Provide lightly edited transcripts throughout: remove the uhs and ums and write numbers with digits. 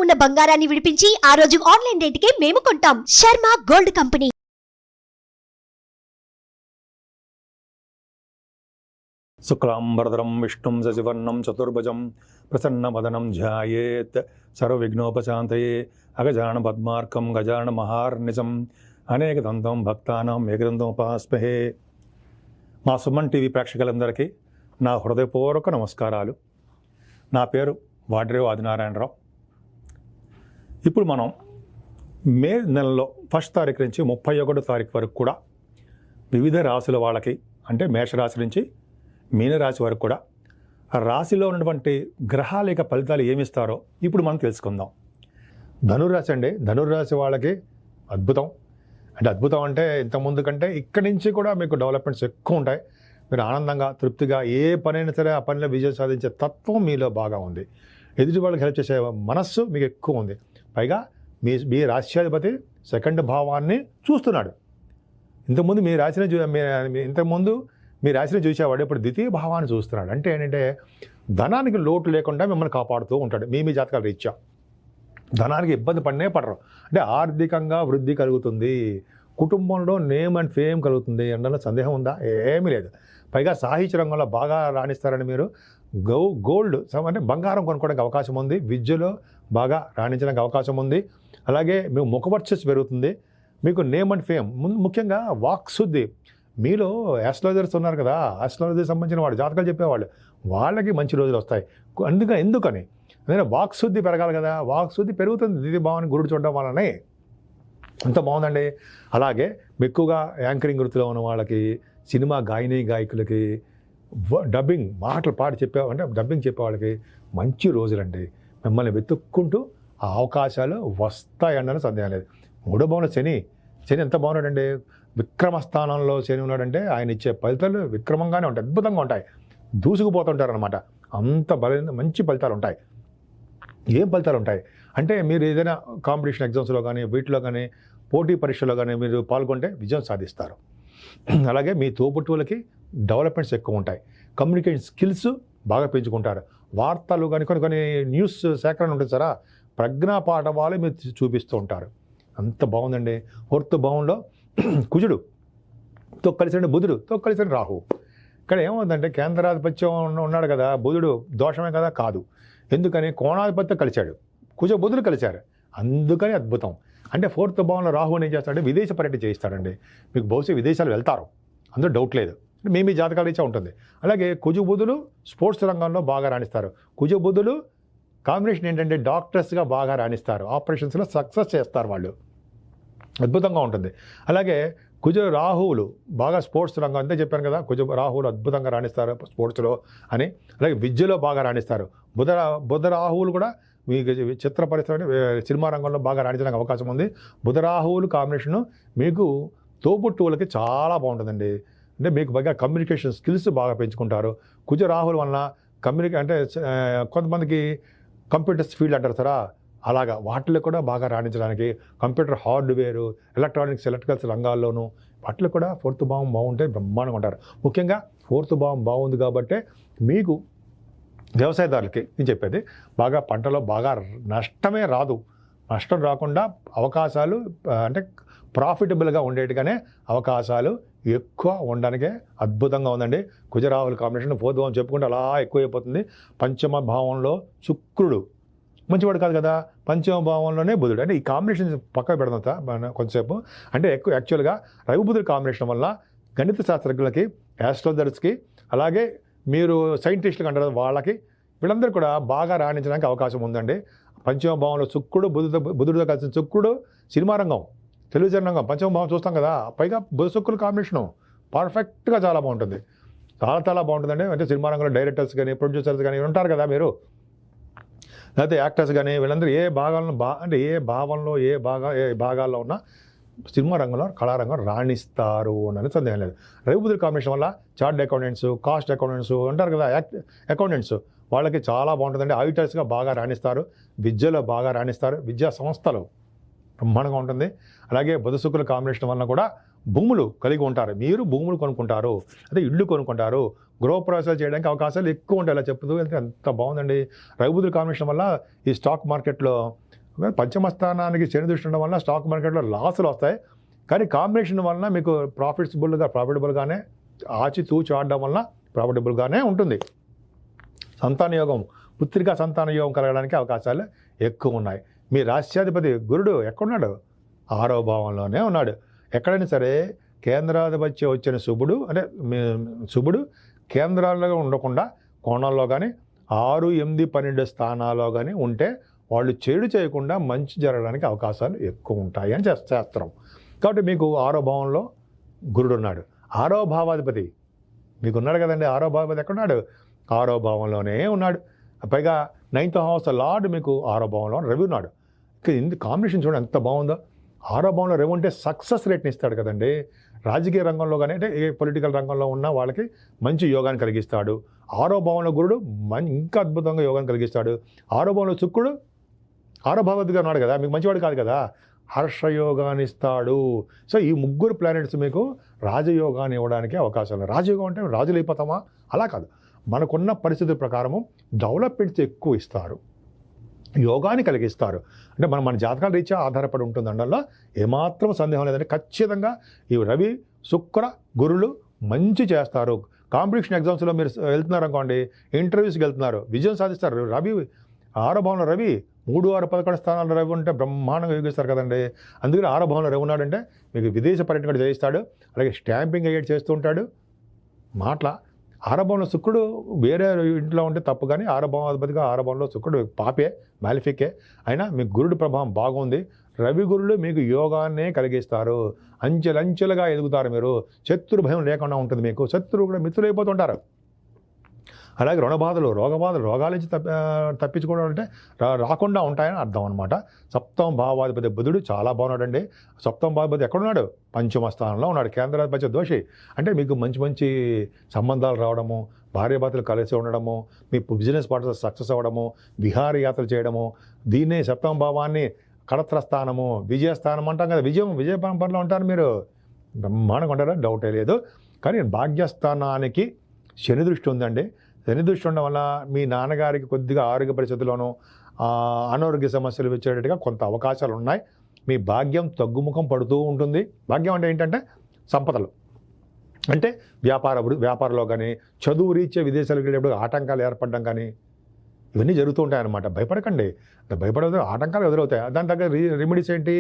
ఉన్న బంగారాన్ని విడిపించి ఆ రోజు ఆన్లైన్ రేటుకే మేము కొంటాం. Sharma gold company. శుక్లాంబరధరం విష్ణుం శశివర్ణం చతుర్భుజం ప్రసన్నవదనం ధ్యాయేత్ సర్వవిఘ్నోపశాంతయే అగజాన పద్మార్కం గజాన మహార్నిశం అనేకదంతం భక్తానాం ఏకదంతం ఉపాస్మహే. మా సుమన్ టీవీ ప్రేక్షకులందరికీ నా హృదయపూర్వక నమస్కారాలు. నా పేరు వాడ్రేవు ఆదినారాయణరావు. ఇప్పుడు మనం మే నెలలో 1 తారీఖు నుంచి 31 తారీఖు వరకు కూడా వివిధ రాశుల వాళ్ళకి, అంటే మేషరాశి నుంచి మీనరాశి వరకు కూడా ఆ రాశిలో ఉన్నటువంటి గ్రహాల యొక్క ఫలితాలు ఏమిస్తారో ఇప్పుడు మనం తెలుసుకుందాం. ధనుర్రాశి అండి, ధనుర్రాశి వాళ్ళకి అద్భుతం. అద్భుతం అంటే ఇంతకుముందు కంటే ఇక్కడి నుంచి కూడా మీకు డెవలప్మెంట్స్ ఎక్కువ ఉంటాయి. మీరు ఆనందంగా తృప్తిగా ఏ పనైనా సరే ఆ పనిలో విజయం సాధించే తత్వం మీలో బాగా ఉంది. ఎదుటి వాళ్ళకి హెల్ప్ చేసే మనస్సు మీకు ఎక్కువ ఉంది. పైగా మీ రాశ్యాధిపతి 2వ భావాన్ని చూస్తున్నాడు. ఇంతకుముందు మీ రాశిని చూసేవాడు, ఇప్పుడు 2వ భావాన్ని చూస్తున్నాడు. అంటే ఏంటంటే ధనానికి లోటు లేకుండా మిమ్మల్ని కాపాడుతూ ఉంటాడు. మీ జాతకాల రీత్యా ధనానికి ఇబ్బంది పడరు. అంటే ఆర్థికంగా వృద్ధి కలుగుతుంది, కుటుంబంలో నేమ్ అండ్ ఫేమ్ కలుగుతుంది అందులో సందేహం ఉందా? ఏమీ లేదు. పైగా సాహిత్య రంగంలో బాగా రాణిస్తారని మీరు గోల్డ్ అంటే బంగారం కొనుక్కోవడానికి అవకాశం ఉంది. విద్యలో బాగా రాణించడానికి అవకాశం ఉంది. అలాగే మీకు ముఖవర్చస్సు పెరుగుతుంది. మీకు నేమ్ అండ్ ఫేమ్, ముఖ్యంగా వాక్శుద్ధి. మీలో ఆస్ట్రాలజర్స్ ఉన్నారు కదా, ఆస్ట్రాలజీ సంబంధించిన వాడు జాతకాలు చెప్పేవాళ్ళు, వాళ్ళకి మంచి రోజులు వస్తాయి. ఎందుకని అదే వాక్శుద్ధి పెరగాలి కదా, వాక్శుద్ధి పెరుగుతుంది 2వ భావాన్ని గురుడు చూడడం వల్లనే. అంత బాగుందండి. అలాగే ఎక్కువగా యాంకరింగ్ వృత్తిలో ఉన్న వాళ్ళకి, సినిమా గాయకులకి, డబ్బింగ్ మాటలు డబ్బింగ్ చెప్పే వాళ్ళకి మంచి రోజులండి. మిమ్మల్ని వెతుక్కుంటూ ఆ అవకాశాలు వస్తాయన్న సందేహం లేదు. 3వ భావంలో శని ఎంత బాగున్నాడండి, విక్రమస్థానంలో శని ఉన్నాడంటే ఆయన ఇచ్చే ఫలితాలు విక్రమంగానే ఉంటాయి, అద్భుతంగా ఉంటాయి, దూసుకుపోతుంటారు అనమాట. అంత మంచి ఫలితాలు ఉంటాయి. ఏం ఫలితాలు ఉంటాయి అంటే మీరు ఏదైనా కాంపిటీషన్ ఎగ్జామ్స్లో కానీ, వీటిలో కానీ, పోటీ పరీక్షలో కానీ మీరు పాల్గొంటే విజయం సాధిస్తారు. అలాగే మీ తోబుట్టువులకి డెవలప్మెంట్స్ ఎక్కువ ఉంటాయి. కమ్యూనికేషన్ స్కిల్స్ బాగా పెంచుకుంటారు. వార్తలు కానీ కొన్ని న్యూస్ సేకరణ ఉంటుంది సారా, ప్రజ్ఞా పాఠవాలు మీరు చూపిస్తూ ఉంటారు. అంత బాగుందండి. 4వ భావంలో కుజుడుతో కలిసి బుధుడుతో కలిసి రాహు. ఇక్కడ ఏమవుతుందంటే కేంద్రాధిపత్యం ఉన్నాడు కదా బుధుడు, దోషమే కదా? కాదు. ఎందుకని కోణాధిపత్యం కలిశాడు, బుధుడు కలిశారు, అందుకని అద్భుతం. అంటే 4వ భావంలో రాహుని ఏం చేస్తాడంటే విదేశ పర్యటన చేయిస్తాడండి. మీకు బహుశా విదేశాలు వెళ్తారు, అందులో డౌట్ లేదు. మీ జాతకాలు ఇచ్చే ఉంటుంది. అలాగే బుధులు స్పోర్ట్స్ రంగంలో బాగా రాణిస్తారు. బుధులు కాంబినేషన్ ఏంటంటే డాక్టర్స్గా బాగా రాణిస్తారు, ఆపరేషన్స్లో సక్సెస్ చేస్తారు వాళ్ళు, అద్భుతంగా ఉంటుంది. అలాగే రాహువులు బాగా స్పోర్ట్స్ రంగం అంతే చెప్పాను కదా, రాహువులు అద్భుతంగా రాణిస్తారు స్పోర్ట్స్లో అని. అలాగే విద్యలో బాగా రాణిస్తారు. బుధ రాహువులు కూడా మీకు చిత్ర పరిశ్రమ, సినిమా రంగంలో బాగా రాణించడానికి అవకాశం ఉంది. బుధ రాహువులు కాంబినేషను మీకు తోబుట్టువులకి చాలా బాగుంటుందండి. అంటే మీకు బాగా కమ్యూనికేషన్ స్కిల్స్ బాగా పెంచుకుంటారు. రాహువుల వలన అంటే కొంతమందికి కంప్యూటర్స్ ఫీల్డ్ అంటారు సరా, అలాగా వాటిలో కూడా బాగా రాణించడానికి, కంప్యూటర్ హార్డ్వేరు, ఎలక్ట్రికల్స్ రంగాల్లోనూ వాటిలో కూడా 4వ భావం బాగుంటే బ్రహ్మాండంగా ఉంటారు. ముఖ్యంగా 4వ భావం బాగుంది కాబట్టి మీకు వ్యవసాయదారులకి నేను చెప్పేది బాగా పంటలో బాగా నష్టమే రాదు. నష్టం రాకుండా అవకాశాలు అంటే ప్రాఫిటబుల్గా ఉండేట్టుగానే అవకాశాలు ఎక్కువ ఉండడానికే అద్భుతంగా ఉందండి. రాహుల కాంబినేషన్ 4వ భావం చెప్పుకుంటే అలా ఎక్కువైపోతుంది. 5వ భావంలో శుక్రుడు మంచివాడు కాదు కదా, 5వ భావంలోనే బుధుడు. అంటే ఈ కాంబినేషన్ పక్కకు పెడదాం కొంతసేపు. అంటే యాక్చువల్గా రవి బుధుడు కాంబినేషన్ వల్ల గణిత శాస్త్రజ్ఞులకి, ఆస్ట్రాలజర్స్కి, అలాగే మీరు సైంటిస్టులకు అంటారు వాళ్ళకి, వీళ్ళందరూ కూడా బాగా రాణించడానికి అవకాశం ఉందండి. 5వ భావంలో శుక్రుడు, బుధుడితో కలిసిన శుక్రుడు సినిమా రంగం, టెలివిజన్ రంగం, 5వ భావం చూస్తాం కదా, పైగా బుధ శుక్రుడు కాంబినేషను పర్ఫెక్ట్గా చాలా బాగుంటుంది, చాలా బాగుంటుందండి. అంటే సినిమా రంగంలో డైరెక్టర్స్ కానీ, ప్రొడ్యూసర్స్ కానీ ఉంటారు కదా మీరు, లేకపోతే యాక్టర్స్ కానీ, వీళ్ళందరూ ఏ భాగంలో ఏ భాగాల్లో ఉన్న సినిమా రంగంలో, కళారంగం రాణిస్తారు అని సందేహం లేదు. రవి బుధుడి కాంబినేషన్ వల్ల చార్ట్ అకౌంటెంట్స్, కాస్ట్ అకౌంటెంట్స్ ఉంటారు కదా, అకౌంటెంట్స్, వాళ్ళకి చాలా బాగుంటుందండి. ఆడిటర్స్గా బాగా రాణిస్తారు, విద్యలో బాగా రాణిస్తారు, విద్యా సంస్థలు బ్రహ్మాండంగా ఉంటుంది. అలాగే బుధ శుక్రుల కాంబినేషన్ వలన కూడా భూములు కలిగి ఉంటారు, మీరు భూములు కొనుక్కుంటారు, అదే ఇళ్ళు కొనుక్కుంటారు, గృహప్రవేశాలు చేయడానికి అవకాశాలు ఎక్కువ ఉంటాయి. ఇలా చెప్తూ వెళ్తే ఎంత బాగుందండి. రవిబుధుల కాంబినేషన్ వల్ల ఈ స్టాక్ మార్కెట్లో పంచమ స్థానానికి శని దృష్టి ఉండడం వల్ల స్టాక్ మార్కెట్లో లాసులు వస్తాయి. కానీ కాంబినేషన్ వలన మీకు ప్రాఫిటబుల్గానే ఆచితూచి ఆడడం వలన ప్రాఫిటబుల్గానే ఉంటుంది. సంతాన యోగం, పుత్రికా సంతాన యోగం కలగడానికి అవకాశాలు ఎక్కువ ఉన్నాయి. మీ రాష్ట్రాధిపతి గురుడు ఎక్కడున్నాడు? 6వ భావంలోనే ఉన్నాడు. ఎక్కడైనా సరే కేంద్రాధిపత్యం వచ్చిన శుభుడు కేంద్రాల్లో ఉండకుండా కోణాల్లో కానీ 6, 8, 12 స్థానాల్లో కానీ ఉంటే వాళ్ళు చెడు చేయకుండా మంచి జరగడానికి అవకాశాలు ఎక్కువ ఉంటాయి అని శాస్త్రం. కాబట్టి మీకు 6వ భావంలో గురుడు ఉన్నాడు. 6వ భావాధిపతి మీకు ఉన్నాడు కదండి. 6వ భావాధిపతి ఎక్కడున్నాడు? 6వ భావంలోనే ఉన్నాడు. పైగా 9th హౌస్ లార్డ్ మీకు 6వ భావంలో రవి ఉన్నాడు. ఇందు కాంబినేషన్ చూడండి ఎంత బాగుందో. 6వ భావంలో రవి ఉంటే సక్సెస్ రేట్ని ఇస్తాడు కదండి. రాజకీయ రంగంలో కానీ అంటే ఏ పొలిటికల్ రంగంలో ఉన్న వాళ్ళకి మంచి యోగాన్ని కలిగిస్తాడు. 6వ భావంలో గురుడు ఇంకా అద్భుతంగా యోగాన్ని కలిగిస్తాడు. 6వ భావంలో శుక్రుడు 6వ భావాధిపతిగా ఉన్నాడు కదా, మీకు మంచివాడు కాదు కదా, హర్షయోగాన్ని ఇస్తాడు. సో ఈ ముగ్గురు ప్లానెట్స్ మీకు రాజయోగాన్ని ఇవ్వడానికి అవకాశాలు. రాజయోగం అంటే రాజులు అయిపోతామా? అలా కాదు, మనకున్న పరిస్థితుల ప్రకారము డెవలప్మెంట్స్ ఎక్కువ ఇస్తారు, యోగాన్ని కలిగిస్తారు. అంటే మన జాతకాల రీత్యా ఆధారపడి ఉంటుంది. అందులో ఏమాత్రం సందేహం లేదంటే ఖచ్చితంగా ఈ రవి శుక్ర గురులు మంచి చేస్తారు. కాంపిటీషన్ ఎగ్జామ్స్లో మీరు వెళ్తున్నారు అనుకోండి, ఇంటర్వ్యూస్కి వెళ్తున్నారు, విజయం సాధిస్తారు. రవి 6వ భావంలో రవి 3, 6, 11 స్థానాల్లో రవి ఉంటే బ్రహ్మాండంగా యోగిస్తారు కదండి. అందుకని 6వ భావంలో రవి ఉన్నాడంటే మీకు విదేశ పర్యటన కూడా చేయిస్తాడు. అలాగే స్టాంపింగ్ అయ్యేట్ చేస్తూ ఉంటాడు. 6వ భావంలో శుక్రుడు వేరే ఇంట్లో ఉంటే తప్పు, కానీ 6వ భావాధిపతిగా 6వ భావంలో శుక్రుడు పాపే, మ్యాలిఫికే. అయినా మీకు గురుడు ప్రభావం బాగుంది. రవి గురులు మీకు యోగాన్నే కలిగిస్తారు. అంచెలంచెలుగా ఎదుగుతారు. మీరు శత్రు భయం లేకుండా ఉంటుంది. మీకు శత్రువు కూడా మిత్రులు అయిపోతుంటారు. అలాగే రుణబాధలు, రోగాల నుంచి తప్పించుకోవడం అంటే రాకుండా ఉంటాయని అర్థం అనమాట. 7వ భావాధిపతి బుధుడు చాలా బాగున్నాడండి. 7వ భావాధిపతి ఎక్కడున్నాడు? పంచమ స్థానంలో ఉన్నాడు. కేంద్రాధిపత్య దోషి అంటే మీకు మంచి సంబంధాలు రావడము, భార్యాభర్తలు కలిసి ఉండడము, మీ బిజినెస్ పార్ట్నర్స్ సక్సెస్ అవ్వడము, విహారయాత్రలు చేయడము. దీన్నే 7వ భావాన్ని కళత్ర స్థానము, విజయస్థానం అంటాం కదా. విజయ పరంపరలో ఉంటారు మీరు, బ్రహ్మాండంగా ఉంటారా, డౌటే లేదు. కానీ భాగ్యస్థానానికి శని దృష్టి ఉందండి. శని దృష్టి ఉండడం వల్ల మీ నాన్నగారికి కొద్దిగా ఆరోగ్య పరిస్థితుల్లోనూ అనారోగ్య సమస్యలు వచ్చేటట్టుగా కొంత అవకాశాలు ఉన్నాయి. మీ భాగ్యం తగ్గుముఖం పడుతూ ఉంటుంది. భాగ్యం అంటే ఏంటంటే సంపదలు, అంటే వ్యాపారంలో కానీ చదువు రీత్యా విదేశాలకు వెళ్ళేప్పుడు ఆటంకాలు ఏర్పడడం కానీ ఇవన్నీ జరుగుతూ ఉంటాయన్నమాట. భయపడకండి, భయపడదు, ఆటంకాలు ఎదురవుతాయి. దాని తగ్గ రెమెడీస్ ఏంటి?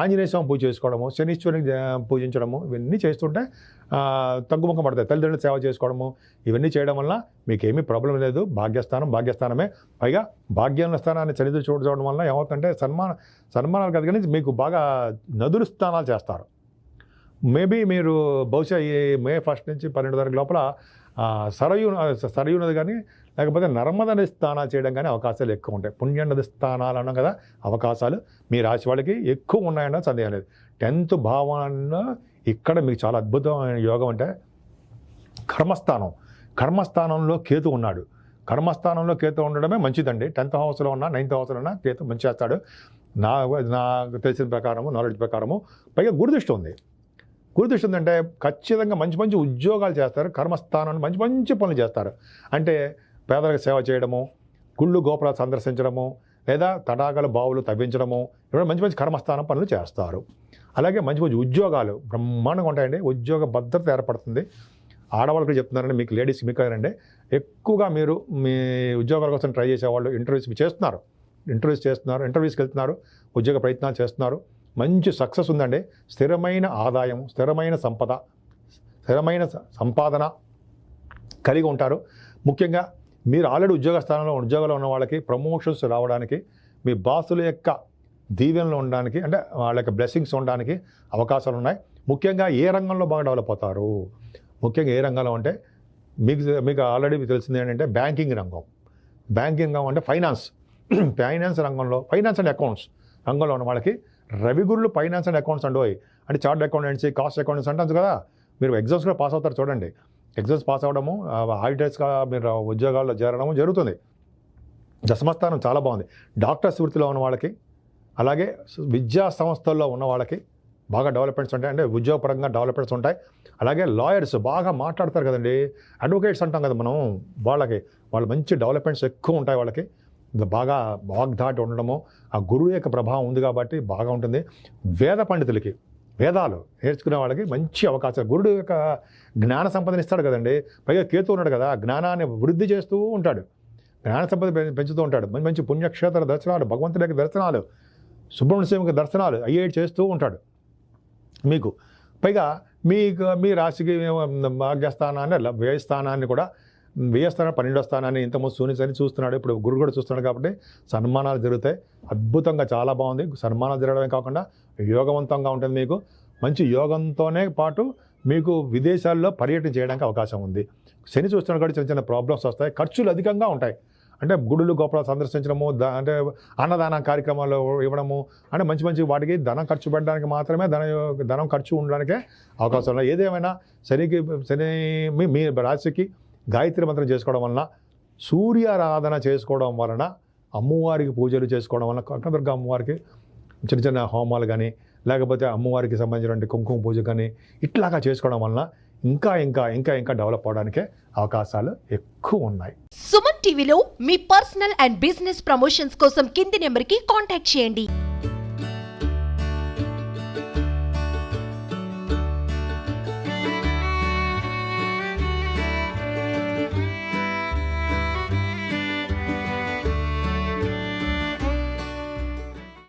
ఆంజనేయ స్వామి పూజ చేసుకోవడము, శనీశ్వరుని పూజించడము, ఇవన్నీ చేస్తుంటే తగ్గుముఖం పడతాయి. తల్లిదండ్రుల సేవ చేసుకోవడము, ఇవన్నీ చేయడం వల్ల మీకేమీ ప్రాబ్లం లేదు. భాగ్యస్థానమే. పైగా భాగ్యం స్థానాన్ని చరిత్ర చూడడం వల్ల ఏమవుతుందంటే సన్మానాలు కదా, కానీ మీకు బాగా నదులు స్థానాలు చేస్తారు. మేబీ మీరు బహుశా ఈ మే 1 నుంచి 12 తారీఖు లోపల సరయూ నది కానీ లేకపోతే నర్మదా నది స్నానాలు చేయడం కానీ అవకాశాలు ఎక్కువ ఉంటాయి. పుణ్య నది స్నానాలు అన్నాం కదా, అవకాశాలు మీ రాశి వాళ్ళకి ఎక్కువ ఉన్నాయన్న సందేహం లేదు. 10th భావాన్ని ఇక్కడ మీకు చాలా అద్భుతమైన యోగం అంటే కర్మస్థానంలో కేతు ఉన్నాడు. కర్మస్థానంలో కేతు ఉండడమే మంచిదండి. 10th హౌస్లో ఉన్నా 9th హౌస్లో ఉన్నా కేతు మంచి చేస్తాడు. నాకు తెలిసిన ప్రకారము, నాలెడ్జ్ ప్రకారము. పైగా గురుదృష్టి ఉంది. గురుదృష్టి ఉందంటే ఖచ్చితంగా మంచి ఉద్యోగాలు చేస్తారు. కర్మస్థానాన్ని మంచి పనులు చేస్తారు. అంటే పేదలకు సేవ చేయడము, గుళ్ళు గోపురాలు సందర్శించడము, లేదా తటాకాలు బావులు తవ్వించడము, ఇవన్నీ మంచి కర్మస్థానం పనులు చేస్తారు. అలాగే మంచి ఉద్యోగాలు బ్రహ్మాండంగా ఉంటాయండి. ఉద్యోగ భద్రత ఏర్పడుతుంది. ఆడవాళ్ళకి చెప్తున్నారండి, మీకు లేడీస్కి మీకు కదండి, ఎక్కువగా మీరు మీ ఉద్యోగాల కోసం ట్రై చేసేవాళ్ళు ఇంటర్వ్యూస్కి వెళ్తున్నారు, ఉద్యోగ ప్రయత్నాలు చేస్తున్నారు. మంచి సక్సెస్ ఉందండి. స్థిరమైన ఆదాయం, స్థిరమైన సంపాదన కలిగి ఉంటారు. ముఖ్యంగా మీరు ఆల్రెడీ ఉద్యోగంలో ఉన్న వాళ్ళకి ప్రమోషన్స్ రావడానికి, మీ బాసుల యొక్క దీవెనలు ఉండడానికి, అంటే వాళ్ళ యొక్క బ్లెస్సింగ్స్ ఉండడానికి అవకాశాలు ఉన్నాయి. ముఖ్యంగా ఏ రంగంలో బాగా డెవలప్ అవుతారు? ముఖ్యంగా ఏ రంగంలో అంటే మీకు ఆల్రెడీ తెలిసింది ఏంటంటే బ్యాంకింగ్ రంగం అంటే ఫైనాన్స్ రంగంలో, ఫైనాన్స్ అండ్ అకౌంట్స్ రంగంలో ఉన్న వాళ్ళకి రవి గురులు ఫైనాన్స్ అండ్ అకౌంట్స్ అంటే చార్ట్ అకౌంటెన్సీ, కాస్ట్ అకౌంటెన్సీ అంటారు కదా. మీరు ఎగ్జామ్స్ కూడా పాస్ అవుతారు చూడండి. ఎగ్జామ్స్ పాస్ అవ్వడము, ఆడిటర్స్గా మీరు ఉద్యోగాల్లో చేరడము జరుగుతుంది. దశమస్థానం చాలా బాగుంది. డాక్టర్స్ వృత్తిలో ఉన్న వాళ్ళకి, అలాగే విద్యా సంస్థల్లో ఉన్న వాళ్ళకి బాగా డెవలప్మెంట్స్ ఉంటాయి, అంటే ఉద్యోగపరంగా డెవలప్మెంట్స్ ఉంటాయి. అలాగే లాయర్స్ బాగా మాట్లాడతారు కదండి, అడ్వకేట్స్ అంటాం కదా మనం, వాళ్ళు మంచి డెవలప్మెంట్స్ ఎక్కువ ఉంటాయి. వాళ్ళకి బాగా వాగ్దాటి ఉండడము, ఆ గురువు యొక్క ప్రభావం ఉంది కాబట్టి బాగా ఉంటుంది. వేద పండితులకి, వేదాలు నేర్చుకునే వాళ్ళకి మంచి అవకాశం. గురుడు యొక్క జ్ఞాన సంపదన ఇస్తాడు కదండి, పైగా కేతు ఉన్నాడు కదా, జ్ఞానాన్ని వృద్ధి చేస్తూ ఉంటాడు, జ్ఞాన సంపద పెంచుతూ ఉంటాడు. మంచి మంచి పుణ్యక్షేత్ర దర్శనాలు, భగవంతుడి యొక్క దర్శనాలు, సుబ్రహ్మణ్య స్వామి దర్శనాలు అయ్యేటి చేస్తూ ఉంటాడు మీకు. పైగా మీ రాశికి భాగ్యస్థానాన్ని, వ్యయస్థానాన్ని కూడా, వ్యయస్థానం 12వ స్థానాన్ని ఇంతకుముందు శూన్యని చూస్తున్నాడు, ఇప్పుడు గురువు కూడా చూస్తున్నాడు కాబట్టి సన్మానాలు జరుగుతాయి. అద్భుతంగా చాలా బాగుంది. సన్మానాలు జరగడమే కాకుండా యోగవంతంగా ఉంటుంది. మీకు మంచి యోగంతోనే పాటు మీకు విదేశాల్లో పర్యటన చేయడానికి అవకాశం ఉంది. శని చూస్తున్నాడు కూడా చిన్న చిన్న ప్రాబ్లమ్స్ వస్తాయి, ఖర్చులు అధికంగా ఉంటాయి. అంటే గుడులు గోపురాలు సందర్శించడము, అంటే అన్నదాన కార్యక్రమాలు ఇవ్వడము, అంటే మంచి మంచి వాటికి ధనం ఖర్చు పెట్టడానికి మాత్రమే ధనం ఖర్చు ఉండడానికే అవకాశం ఉన్నాయి. ఏదేమైనా శని మీ రాశికి గాయత్రి మంత్రం చేసుకోవడం వలన, సూర్యారాధన చేసుకోవడం వలన, అమ్మవారికి పూజలు చేసుకోవడం వలన, కనకదుర్గ అమ్మవారికి చిన్న చిన్న హోమాలు కానీ, లేకపోతే అమ్మవారికి సంబంధించినటువంటి కుంకుమ పూజ కానీ ఇట్లాగా చేసుకోవడం వలన ఇంకా ఇంకా ఇంకా ఇంకా డెవలప్ అవడానికే అవకాశాలు ఎక్కువ ఉన్నాయి. సుమన్ టీవీలో మీ పర్సనల్ అండ్ బిజినెస్ ప్రమోషన్స్ కోసం కింది నెంబర్కి కాంటాక్ట్ చేయండి.